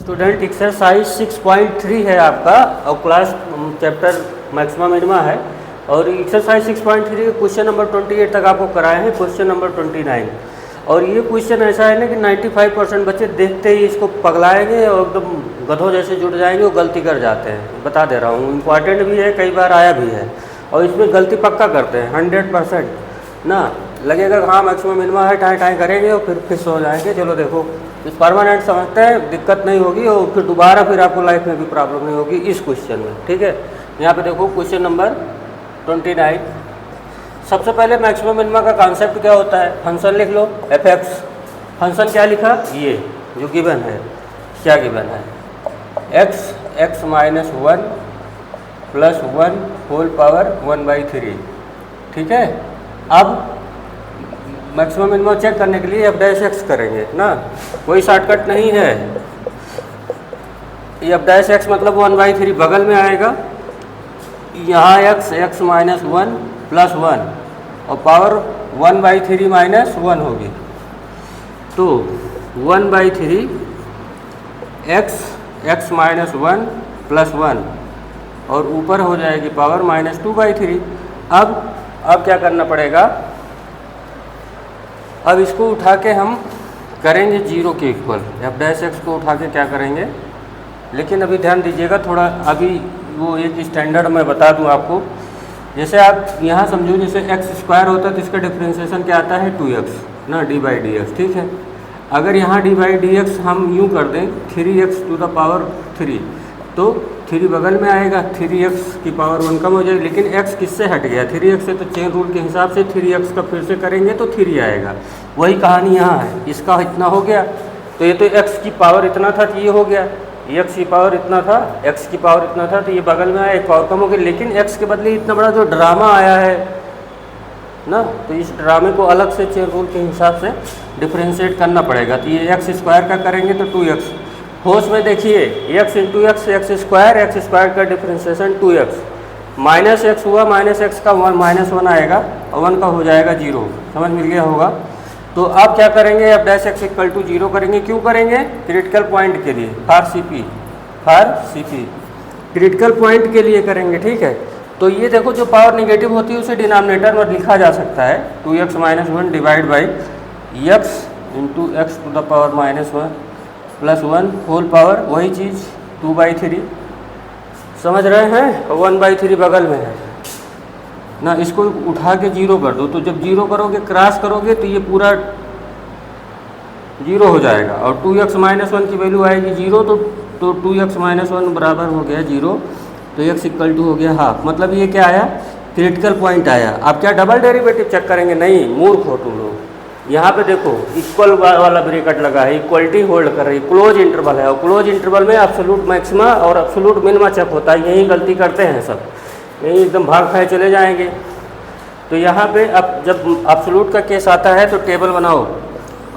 Student exercise 6.3 है आपका और क्लास चैप्टर मैक्सिमा मिनिमा है और एक्सरसाइज 6.3 के क्वेश्चन नंबर 28 तक आपको कराए हैं, क्वेश्चन नंबर 29। और ये क्वेश्चन ऐसा है ना कि 95% बच्चे देखते ही इसको पगलाएंगे और एकदम गधों जैसे जुट जाएंगे और गलती कर जाते हैं। बता दे रहा हूँ, इम्पॉर्टेंट भी है, कई बार आया भी है और इसमें गलती पक्का करते हैं 100% ना। लगेगा हाँ मैक्सिमम मिनिमा है, टाई टाई करेंगे और फिर फिक्स हो जाएंगे। चलो देखो, इस परमानेंट समझते हैं, दिक्कत नहीं होगी और फिर दोबारा फिर आपको लाइफ में भी प्रॉब्लम नहीं होगी इस क्वेश्चन में। ठीक है, यहाँ पे देखो क्वेश्चन नंबर 29। सबसे पहले मैक्सिमम मिनिमा का कॉन्सेप्ट क्या होता है, फंक्शन लिख लो एफ एक्स। फंक्शन क्या लिखा, ये जो गिवन है, क्या गिवन है, X minus 1 plus 1 whole power 1/3। ठीक है, अब मैक्सिमम मिनिमम चेक करने के लिए एफ डैश एक्स करेंगे ना, कोई शॉर्टकट नहीं है। ये एफ डैश एक्स मतलब 1/3 बगल में आएगा, यहाँ एक्स माइनस 1 प्लस 1 और पावर 1/3 माइनस 1 होगी, तो 1/3 एक्स माइनस 1 प्लस 1 और ऊपर हो जाएगी पावर माइनस 2/3। अब क्या करना पड़ेगा, अब इसको उठा के हम करेंगे 0 के इक्वल। एफ डैश एक्स को उठा के क्या करेंगे, लेकिन अभी ध्यान दीजिएगा थोड़ा, अभी वो एक स्टैंडर्ड मैं बता दूं आपको। जैसे आप यहाँ समझो, जैसे एक्स स्क्वायर होता है तो इसका डिफ्रेंसिएशन क्या आता है 2x ना, d/dx। ठीक है, अगर यहाँ d/dx हम यूँ कर दें 3x टू द पावर 3, तो 3 बगल में आएगा, 3x की पावर 1 कम हो जाएगी। लेकिन x किससे हट गया, 3x से, तो चेन रूल के हिसाब से 3x का फिर से करेंगे तो 3 आएगा। वही कहानी यहाँ है, इसका इतना हो गया तो ये तो x की पावर इतना था तो ये हो गया, x की पावर इतना था, x की पावर इतना था तो ये बगल में आया, एक पावर कम हो गई। लेकिन x के बदले इतना बड़ा जो ड्रामा आया है ना, तो इस ड्रामे को अलग से चेन रूल के हिसाब से डिफ्रेंशिएट करना पड़ेगा। तो ये एक्स स्क्वायर का करेंगे तो 2x, होश में देखिए, x into x x square का डिफ्रेंशिएशन 2x, माइनस एक्स हुआ, माइनस एक्स का -1 आएगा और 1 का हो जाएगा 0। समझ मिल गया होगा। तो अब क्या करेंगे, F dash X equal to 0 करेंगे। क्यों करेंगे, क्रिटिकल पॉइंट के लिए, फॉर सीपी क्रिटिकल पॉइंट के लिए करेंगे। ठीक है, तो ये देखो जो पावर नेगेटिव होती है उसे डिनोमिनेटर में लिखा जा सकता है 2x minus 1 divide by X into X to the power -1 plus 1 whole power, वही चीज़ 2/3। समझ रहे हैं, 1/3 बगल में है ना, इसको उठा के 0 कर दो। तो जब 0 करोगे, क्रॉस करोगे तो ये पूरा 0 हो जाएगा और 2x माइनस 1 की वैल्यू आएगी 0, तो 2x माइनस 1 बराबर हो गया 0, तो x इक्वल टू हो गया हाफ। मतलब ये क्या आया, क्रिटिकल पॉइंट आया। अब क्या डबल डेरिवेटिव चेक करेंगे, नहीं, मूर्ख हो तुम लोग। यहाँ पे देखो इक्वल वाला ब्रैकेट लगा है, इक्वलिटी होल्ड कर रही है, क्लोज इंटरवल है और क्लोज इंटरवल में एब्सोल्यूट मैक्सिमा और एब्सोल्यूट मिनिमा चेक होता है। यही गलती करते हैं सब, यही एकदम भाग खाए चले जाएंगे। तो यहाँ पे अब जब एब्सोल्यूट का केस आता है तो टेबल बनाओ,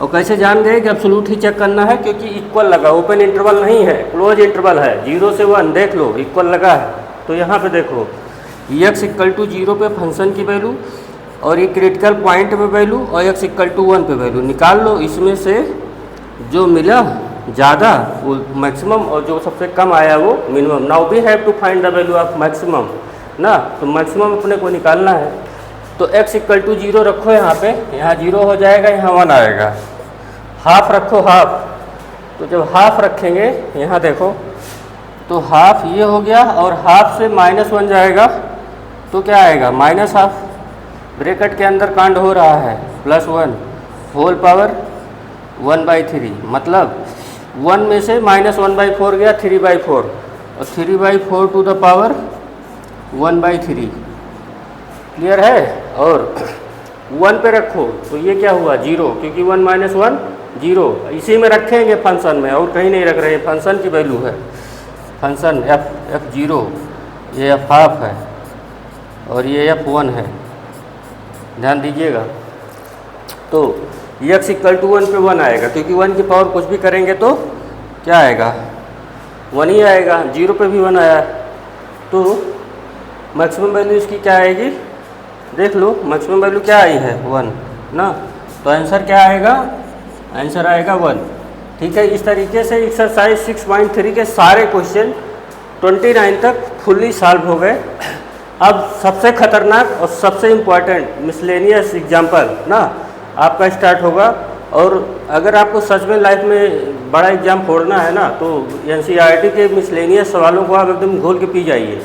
और कैसे जान गए कि एब्सोल्यूट ही चेक करना है, क्योंकि इक्वल लगा, ओपन इंटरवल नहीं है, क्लोज इंटरवल है, 0 से 1 देख लो, इक्वल लगा है। तो यहाँ पे देखो x इक्वल टू 0 पे फंक्शन की वैल्यू और ये क्रिटिकल पॉइंट में वैल्यू और x इक्वल टू 1 पे वैल्यू निकाल लो। इसमें से जो मिला ज़्यादा वो मैक्सिमम और जो सबसे कम आया वो minimum. Now we have to find the value of maximum ना, तो मैक्सिमम अपने को निकालना है। तो x इक्वल टू 0 रखो यहाँ पे, यहाँ 0 हो जाएगा, यहाँ 1 आएगा। हाफ रखो, हाफ, तो जब हाफ रखेंगे यहाँ देखो तो हाफ ये हो गया और हाफ से -1 जाएगा तो क्या आएगा, माइनस हाफ। ब्रैकेट के अंदर कांड हो रहा है, +1 होल पावर 1/3, मतलब 1 में से -1/4 गया 3/4 और 3/4 टू द पावर 1/3। क्लियर है, और 1 पे रखो तो ये क्या हुआ 0, क्योंकि 1 माइनस 1 0, इसी में रखेंगे फंक्शन में और कहीं नहीं रख रहे, फंक्शन की वैल्यू है, फंक्शन f0, ये f हाफ है और ये f1 है, ध्यान दीजिएगा। तो x इक्वल टू 1 पे 1 आएगा, क्योंकि 1 की पावर कुछ भी करेंगे तो क्या आएगा, 1 ही आएगा। 0 पे भी 1 आया, तो मैक्सिमम वैल्यू इसकी क्या आएगी, देख लो मैक्सिमम वैल्यू क्या आई है 1 ना, तो आंसर क्या आएगा, आंसर आएगा 1। ठीक है। इस तरीके से एक्सरसाइज 6.3 के सारे क्वेश्चन 29 तक फुल्ली सॉल्व हो गए। अब सबसे खतरनाक और सबसे इम्पॉर्टेंट मिसलेनियस एग्जाम्पल ना आपका स्टार्ट होगा। और अगर आपको सच में लाइफ में बड़ा एग्जाम फोड़ना है ना, तो NCERT के मिसलेनियस सवालों को आप एकदम घोल के पी जाइए,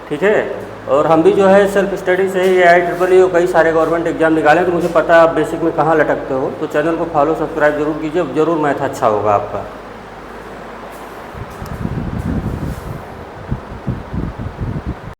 ठीक है। और हम भी जो है सेल्फ स्टडी से ही IIEEE और कई सारे गवर्नमेंट एग्जाम निकालें, तो मुझे पता है आप बेसिक में कहाँ लटकते हो। तो चैनल को फॉलो सब्सक्राइब जरूर कीजिए, ज़रूर मैथ अच्छा होगा आपका।